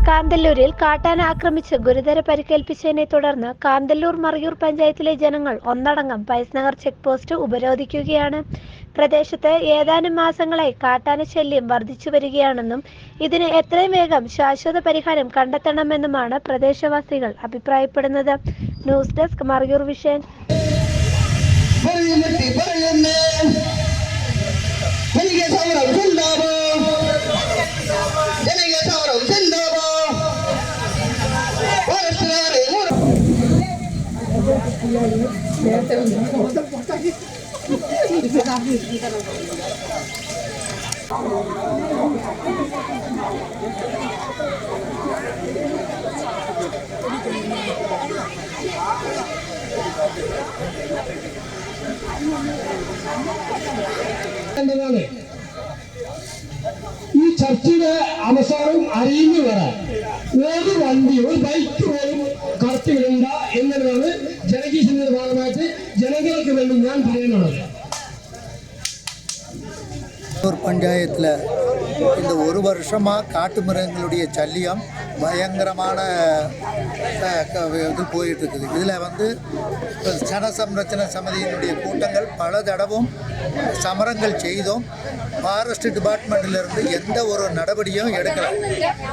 കാന്തല്ലൂരിൽ കാട്ടാന ആക്രമിച്ച് ഗുരുതര പരിക്കേൽപ്പിച്ചതിനെ തുടർന്ന് കാന്തല്ലൂർ മറയൂർ പഞ്ചായത്തിലെ ജനങ്ങൾ ഒന്നടങ്കം പൈസ്നഗർ ചെക്ക് പോസ്റ്റ് ഉപരോധിക്കുകയാണ്. പ്രദേശത്ത് ഏതാനും മാസങ്ങളായി കാട്ടാന ശല്യം വർദ്ധിച്ചു വരികയാണെന്നും ഇതിന് എത്രയും വേഗം ശാശ്വത പരിഹാരം കണ്ടെത്തണമെന്നുമാണ് പ്രദേശവാസികൾ അഭിപ്രായപ്പെടുന്നത്. News desk Marayoor vision. ഈ ചർച്ചയുടെ അവസാനം അറിയുന്നു വരാൻ ഒരു വണ്ടി ഒരു ബൈക്ക് പോലും കടത്തിവിടണ്ട എന്നുള്ളതാണ് ജനകീയത്തിന്റെ ഭാഗമായിട്ട് ജനങ്ങൾക്ക് വേണ്ടി ഞാൻ പറയുന്നത്. பஞ்சாயத்தில் இந்த ஒரு வருஷமாக காட்டு மிருகங்களுடைய சல்லியம் பயங்கரமான இது போயிட்டுருக்குது. இதில் சன சம்ரட்சண சமிதியினுடைய கூட்டங்கள் பல தடவும் சமரங்கள் செய்தோம். ஃபாரஸ்ட் டிபார்ட்மெண்ட்டிலிருந்து எந்த ஒரு நடவடிக்கையும் எடுக்கலை.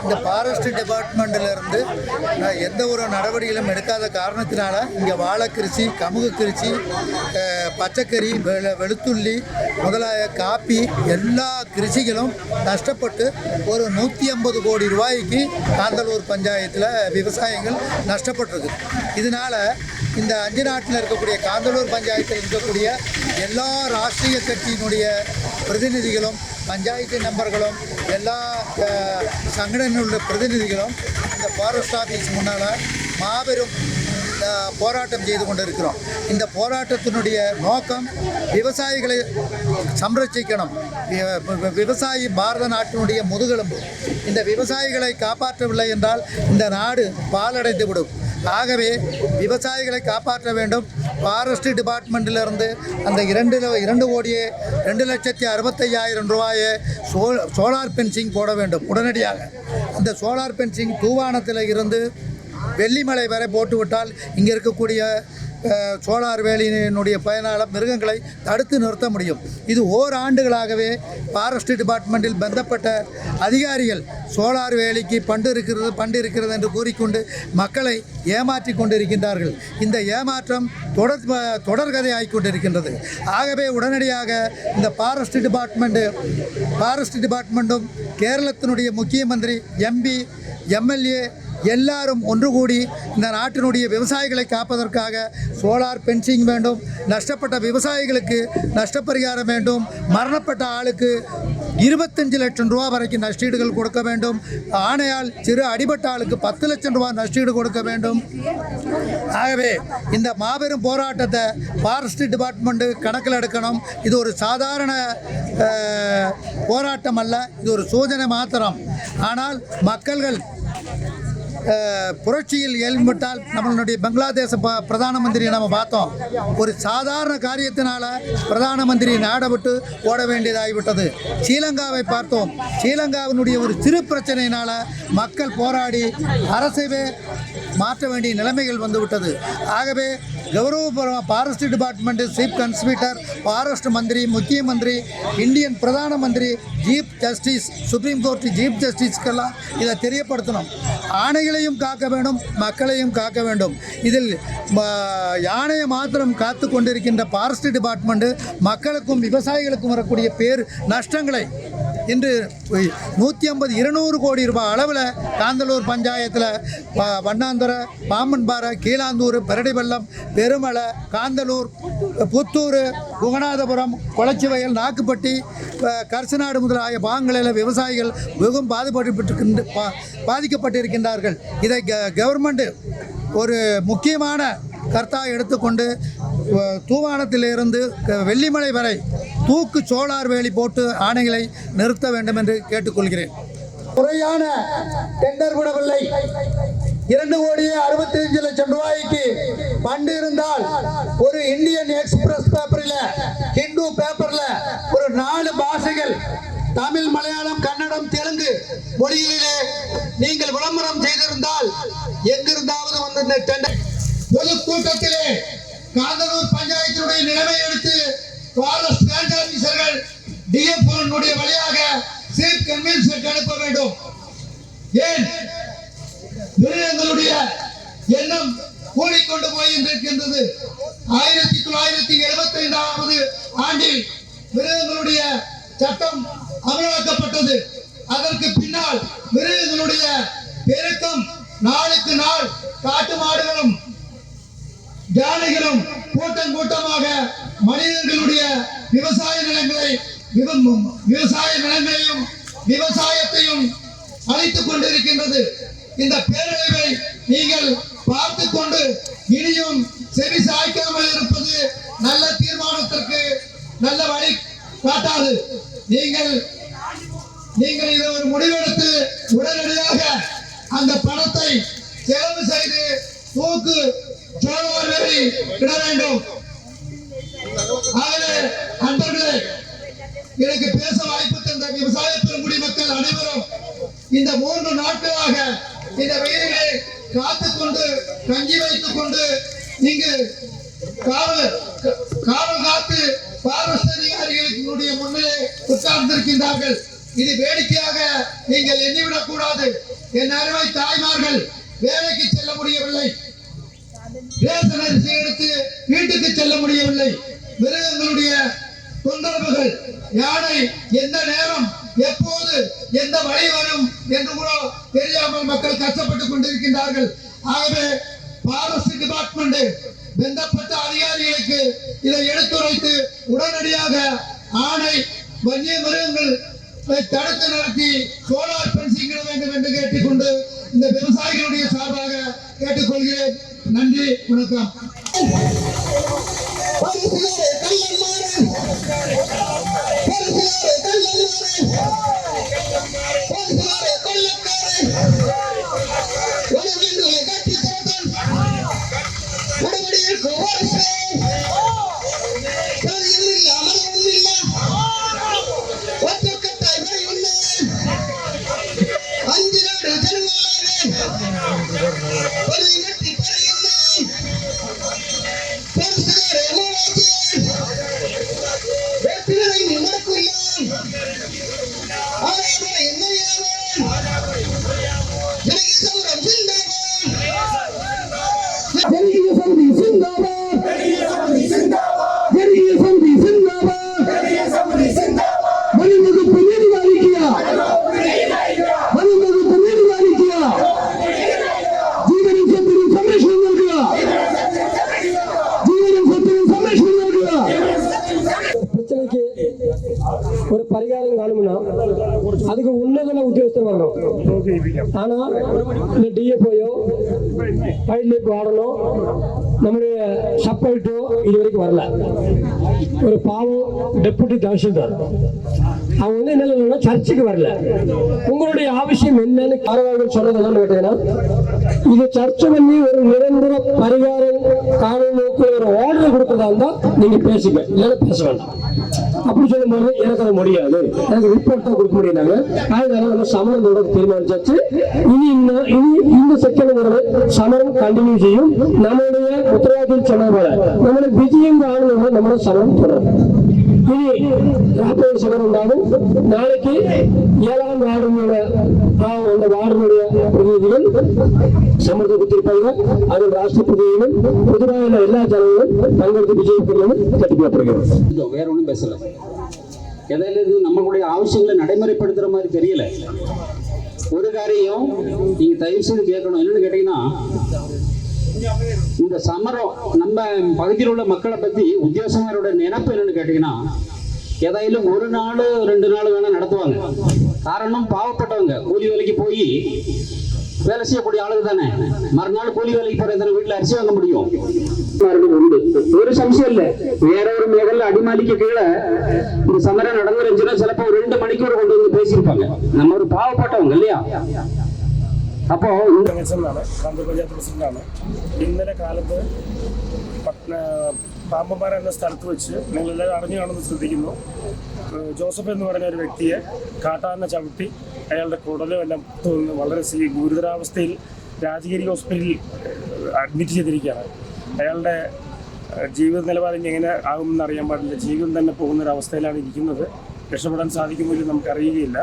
இந்த ஃபாரஸ்ட் டிபார்ட்மெண்ட்டிலிருந்து எந்த ஒரு நடவடிக்கையும் எடுக்காத காரணத்தினால இங்கே வாழைக்கிருச்சி, கமுகு கிருச்சி, பச்சைக்கறி, வெளுத்துள்ளி முதலாய காப்பி எல்லா கிருஷிகளும் நஷ்டப்பட்டு ஒரு 150 கோடி ரூபாய்க்கு காந்தலூர் பஞ்சாயத்தில் விவசாயிகள் நஷ்டப்பட்டிருக்கு. இதனால் இந்த 5 நாட்டில் இருக்கக்கூடிய காந்தலூர் பஞ்சாயத்தில் இருக்கக்கூடிய எல்லா ராஷ்ட்ரிய கட்சியினுடைய பிரதிநிதிகளும், பஞ்சாயத்து நம்பர்களும், எல்லா சங்கடனுடைய பிரதிநிதிகளும் இந்த ஃபாரஸ்ட் ஆஃபீஸ் முன்னால் மாபெரும் போராட்டம் செய்து கொண்டிருக்கிறோம். இந்த போராட்டத்தினுடைய நோக்கம் விவசாயிகளை சம்ரட்சிக்கணும். விவசாயி பாரத நாட்டினுடைய முதுகெலும்பு. இந்த விவசாயிகளை காப்பாற்றவில்லை என்றால் இந்த நாடு பாலடைந்து விடும். ஆகவே விவசாயிகளை காப்பாற்ற வேண்டும். ஃபாரஸ்ட் டிபார்ட்மெண்ட்டிலிருந்து அந்த 2,65,000 ரூபாயை சோலார் பென்சிங் போட வேண்டும் உடனடியாக. அந்த சோலார் பென்சிங் தூவானத்தில் இருந்து வெள்ளிமலை வரை போட்டுவிட்டால் இங்கே இருக்கக்கூடிய சோலார் வேலியினுடைய பயனால மிருகங்களை தடுத்து நிறுத்த முடியும். இது ஓராண்டுகளாகவே ஃபாரஸ்ட் டிபார்ட்மெண்ட்டில் பந்தப்பட்ட அதிகாரிகள் சோலார் வேலிக்கு பண்டு இருக்கிறது என்று கூறிக்கொண்டு மக்களை ஏமாற்றி கொண்டிருக்கின்றார்கள். இந்த ஏமாற்றம் தொடர்கதை ஆகிக்கொண்டிருக்கின்றது. ஆகவே உடனடியாக இந்த ஃபாரஸ்ட் டிபார்ட்மெண்ட்டும் கேரளத்தினுடைய முக்கிய மந்திரி, எம்பி, எம்எல்ஏ எல்லாரும் ஒன்று கூடி இந்த நாட்டினுடைய விவசாயிகளை காப்பதற்காக சோலார் பென்சிங் வேண்டும், நஷ்டப்பட்ட விவசாயிகளுக்கு நஷ்டப்பரிகாரம் வேண்டும், மரணப்பட்ட ஆளுக்கு 25 லட்சம் ரூபா வரைக்கும் நஷ்டீடுகள் கொடுக்க வேண்டும், ஆணையால் சிறு அடிபட்ட ஆளுக்கு 10 லட்சம் ரூபா நஷ்டீடு கொடுக்க வேண்டும். ஆகவே இந்த மாபெரும் போராட்டத்தை ஃபாரஸ்ட் டிபார்ட்மெண்ட்டு கணக்கில் எடுக்கணும். இது ஒரு சாதாரண போராட்டம் அல்ல, இது ஒரு சோதனை மாத்திரம். ஆனால் மக்கள்கள் புரட்சியில் ஏற்பட்டால் நம்மளுடைய பங்களாதேச பிரதான மந்திரியை நம்ம பார்த்தோம். ஒரு சாதாரண காரியத்தினால பிரதான மந்திரி நாடை விட்டு ஓட வேண்டியதாகிவிட்டது. ஸ்ரீலங்காவை பார்த்தோம். ஸ்ரீலங்காவினுடைய ஒரு சிறு பிரச்சனையினால் மக்கள் போராடி அரசைவே மாற்ற வேண்டிய நிலைமைகள் வந்துவிட்டது. ஆகவே கௌரவபூர்வமாக forest department chief conservator, forest மந்திரி, முக்கிய மந்திரி, இந்தியன் பிரதான மந்திரி, chief justice, supreme court chief ஜஸ்டிஸ்க்கெல்லாம் இதை தெரியப்படுத்தணும். ஆணைகளையும் காக்க வேண்டும், மக்களையும் காக்க வேண்டும். இதில் யானையை மாத்திரம் காத்து கொண்டிருக்கின்ற ஃபாரஸ்ட் டிபார்ட்மெண்ட்டு மக்களுக்கும் விவசாயிகளுக்கும் வரக்கூடிய நஷ்டங்களை இன்று 150-200 கோடி ரூபாய் அளவில் காந்தலூர் பஞ்சாயத்தில் வண்ணாந்துறை, பாம்பன்பாறை, கீழாந்தூர், பெரடிவெல்லம், பெருமலை, காந்தலூர், புத்தூர், குகநாதபுரம், கொளச்சிவயல், நாக்குப்பட்டி, கர்சநாடு முதலாய பாகங்களில் விவசாயிகள் மிகவும் பாதிக்கப்பட்டிருக்கின்றார்கள். இதை கவர்மெண்ட் ஒரு முக்கியமான கருத்தாக எடுத்துக்கொண்டு தூவானத்திலிருந்து வெள்ளிமலை வரை தூக்கு சோலார் வேலி போட்டு ஆணைகளை நிறுத்த வேண்டும் என்று கேட்டுக்கொள்கிறேன். முறையான டெண்டர் விடவில்லை. 2,65,00,000 ரூபாய்க்கு பண்டு இருந்தால் ஒரு இந்தியன் எக்ஸ்பிரஸ் பேப்பரில், ஹிந்து பேப்பர்ல ஒரு 4 பாஷைகள் தமிழ், மலையாளம், கன்னடம், தெலுங்கு மொழியிலே நீங்கள் விளம்பரம் பொதுக்கூட்டத்திலே காந்தனூர் பஞ்சாயத்தினுடைய நிலைமை எடுத்து ஃபாரஸ்ட் ரேஞ்ச் ஆபீசர்கள் டிஎஃப்ஓனுடைய வழியாக சீஃப் கன்வீன்ஸ்க்கு அனுப்ப வேண்டும். ஏன் மிருகங்களுடைய எண்ணம் கூடிக்கொண்டு போயிருக்கின்றது. 1975வது ஆண்டில் மிருகங்களுடைய சட்டம் அமலாக்கப்பட்டது. அதற்கு பின்னால் மிருகங்களுடைய பெருக்கம் நாளுக்கு நாள் காட்டு மாடுகளும் யானைகளும் கூட்டம் கூட்டமாக மனிதர்களுடைய விவசாய நிலங்களையும் விவசாயத்தையும் அழித்துக் கொண்டிருக்கின்றது. இந்த பேரழிவை நீங்கள் பார்த்து கொண்டு இனியும் செவி சாய்க்காமல் இருப்பது நல்ல தீர்மானத்திற்கு நல்ல வழி காட்டாது. நீங்கள் இதை ஒரு முடிவெடுத்து உடனடியாக அந்த பணத்தை செலவு செய்து தூக்கு சோழவர்களை விட வேண்டும். ஆகவே அன்பர்களே, எனக்கு பேச வாய்ப்பு தந்த விவசாய பெருங்குடி மக்கள் அனைவரும் இந்த 3 நாட்களாக இந்த வெயிலை காத்துக்கொண்டு கஞ்சி வைத்துக் கொண்டு இங்கு காவல் காத்து பாரஸ்ட் அதிகாரிகளுடைய முன்னே உட்கார்ந்திருக்கின்றார்கள். இது வேடிக்கையாக நீங்கள் எண்ணிவிடக் கூடாது. என் அருமை தாய்மார்கள் வேலைக்கு செல்ல முடியவில்லை, ரேஷன் அரிசி எடுத்து வீட்டுக்கு செல்ல முடியவில்லை. மிருகங்களுடைய தொந்தரவுகள், யானை எந்த நேரம் எப்போது எந்த வழி வரும் என்று கூட தெரியாமல் மக்கள் கஷ்டப்பட்டுக் கொண்டிருக்கின்றார்கள். ஆகவே ஃபாரஸ்ட் டிபார்ட்மெண்ட் பந்தப்பட்ட அதிகாரிகளுக்கு இதை எடுத்துரைத்து உடனடியாக ஆணை வன்னிய மிருகங்கள் தடுத்து நிறுத்தி சோலார் பென்சிங் வேண்டும் என்று கேட்டுக்கொண்டு இந்த விவசாயிகளுடைய சார்பாக கேட்டுக்கொள்கிறேன். நன்றி, வணக்கம். ஒரு பரிகாரம் காணும்னா அதுக்கு உன்னதன உத்தியோகஸ்தர் வரணும். ஆனா இந்த டிஎஃப்ஓயோ வைல்ட் லைஃப் வார்டனோ நம்முடைய சப்ளைட்டோ இது வரைக்கும் வரல. ஒரு பாவம் டெபுட்டி தஹசில்தார் அவங்க வந்து என்ன சொல்லணும்னா சர்ச்சுக்கு வரல. உங்களுடைய அவசியம் என்னன்னு காரவார்கள் சொன்னதெல்லாம் கேட்டீங்கன்னா இது சர்ச்சை பண்ணி ஒரு நிரந்தர பரிகாரம் காணுக்கு ஒரு ஆர்டர் கொடுக்கறதா இருந்தா நீங்க பேசுங்க, இல்லைன்னா பேச வேண்டாம். அப்படி சொல்லும் போது எனக்கு அது முடியாது, எனக்கு ரிப்போர்ட் தான் கொடுக்க முடியாது. அதனால நம்ம சமரத்தோட தீர்மானிச்சாச்சு. இனி இந்த செகண்ட் சமரம் கண்டினியூ செய்யும். நம்மளுடைய உத்தரவாதத்தில் சொன்ன போல நம்மளுடைய விஜயம் ஆளுநர்கள் நம்மளோட சமரம் தொடரும். இனி ராப்போடு சமரம் உண்டாகும். நாளைக்கு 7ஆம் வார்டுடைய அந்த வார்டுடைய பிரதிநிதிகள் சமரத்தை கொடுத்திருப்பாங்க. அதில் ராஷ்டிர பிரதிநிதிகள் பொதுவாக எல்லா ஜனங்களும் தங்களுக்கு விஜயம் கட்டிக்கப்படுகிறது. வேற ஒன்றும் பேசல. எதாவது நம்மளுடைய ஆവശ്யங்களை நடைமுறைப்படுத்துற மாதிரி தெரியல. ஒரு காரியம் நீங்க தயவு செய்து கேட்கணும். என்னன்னு கேட்டீங்கன்னா, இந்த சமரம் நம்ம பகுதியில் உள்ள மக்களை பத்தி உத்தியோகஸ்தரோட நினைப்பு என்னன்னு கேட்டீங்கன்னா, ஏதாயிலும் 1 நாள் 2 நாள் வேணா நடத்துவாங்க. காரணம் பாவப்பட்டவங்க கூலி வேலைக்கு போய் வேலை செய்யக்கூடிய ஆளுங்க தானே. மறுநாள் கூலி வேலைக்கு போற வீட்டுல அரிசி வாங்க முடியும். உண்டு, ஒரு சம்சயம் இல்ல. வேற ஒரு மேகல்ல அடிமாலிக்கு கீழே இந்த சமரம் நடந்துருந்துச்சுன்னா சிலப்போ 2 மணிக்கூட கொண்டு வந்து பேசியிருப்பாங்க. நம்ம ஒரு பாவப்பட்டவங்க இல்லையா? അപ്പോ പഞ്ചായത്ത് പ്രസിഡന്റാണ്. ഇന്നലെ കാലത്ത് പാമ്പന്മാര എന്ന സ്ഥലത്ത് വെച്ച് നിങ്ങളെല്ലാവരും അറിഞ്ഞു കാണുമെന്ന് ശ്രദ്ധിക്കുന്നു. ജോസഫ് എന്ന് പറഞ്ഞ ഒരു വ്യക്തിയെ കാട്ടാന ചവിട്ടി അയാളുടെ കുടലും എല്ലാം വളരെ ഗുരുതരാവസ്ഥയിൽ രാജഗിരി ഹോസ്പിറ്റലിൽ അഡ്മിറ്റ് ചെയ്തിരിക്കുകയാണ്. അയാളുടെ ജീവിത നിലവാരം എങ്ങനെ ആകുമെന്ന് അറിയാൻ പാടില്ല. ജീവൻ തന്നെ പോകുന്നൊരവസ്ഥയിലാണ് ഇരിക്കുന്നത്. രക്ഷപ്പെടാൻ സാധിക്കുമെങ്കിലും നമുക്കറിയുകയില്ല.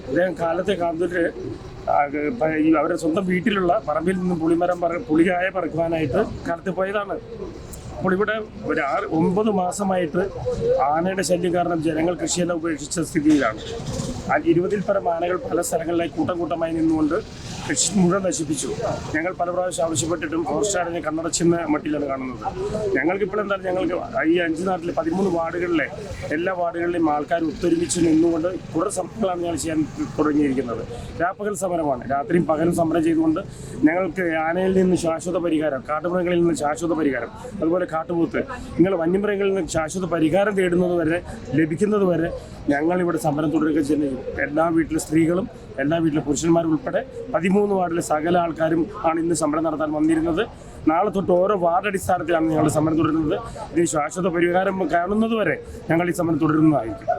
അദ്ദേഹം കാലത്തെ കാന്തൂര് അവരുടെ സ്വന്തം വീട്ടിലുള്ള പറമ്പിൽ നിന്നും പുളികായ പറക്കുവാനായിട്ട് കാലത്ത് പോയതാണ്. അപ്പോൾ ഇവിടെ ഒരു 9 മാസമായിട്ട് ആനയുടെ ശല്യം കാരണം ജനങ്ങൾ കൃഷിയെല്ലാം ഉപേക്ഷിച്ച സ്ഥിതിയിലാണ്. 20-ൽ പരം ആനകൾ പല സ്ഥലങ്ങളിലായി കൂട്ടമായി നിന്നുകൊണ്ട് കൃഷി മുഴുവൻ നശിപ്പിച്ചു. ഞങ്ങൾ പല പ്രാവശ്യം ആവശ്യപ്പെട്ടിട്ടും ഫോറസ്റ്റുകാരനെ കണ്ണടച്ചെന്ന മട്ടിലാണ് കാണുന്നത്. ഞങ്ങൾക്കിപ്പോൾ എന്താണ്, ഞങ്ങൾക്ക് ഈ 5 നാട്ടിലെ 13 വാർഡുകളിലെ എല്ലാ വാർഡുകളിലെയും ആൾക്കാർ ഒത്തൊരുമിച്ച് നിന്നുകൊണ്ട് തുടർ സമരങ്ങളാണ് ഞങ്ങൾ ചെയ്യാൻ തുടങ്ങിയിരിക്കുന്നത്. രാപ്പകൽ സമരമാണ്. രാത്രിയും പകലും സമരം ചെയ്തുകൊണ്ട് ഞങ്ങൾക്ക് ആനയിൽ നിന്ന് ശാശ്വത പരിഹാരം, കാട്ടുമൃഗങ്ങളിൽ നിന്ന് ശാശ്വത പരിഹാരം, അതുപോലെ കാട്ടുപോത്ത്, നിങ്ങൾ വന്യമൃഗങ്ങളിൽ നിന്ന് ശാശ്വത പരിഹാരം ലഭിക്കുന്നത് വരെ ഞങ്ങളിവിടെ സമരം തുടരുക ചെയ്യും. എല്ലാ വീട്ടിലെ സ്ത്രീകളും എല്ലാ വീട്ടിലെ പുരുഷന്മാരും ഉൾപ്പെടെ 13 വാർഡിലെ സകല ആൾക്കാരും ആണ് ഇന്ന് സമരം നടത്താൻ വന്നിരുന്നത്. നാളെ തൊട്ട് ഓരോ വാർഡ് അടിസ്ഥാനത്തിലാണ് ഞങ്ങൾ സമരം തുടരുന്നത്. ഇതിന് ശാശ്വത പരിഹാരം കാണുന്നതുവരെ ഞങ്ങൾ ഈ സമരം തുടരുന്നതായിരിക്കും.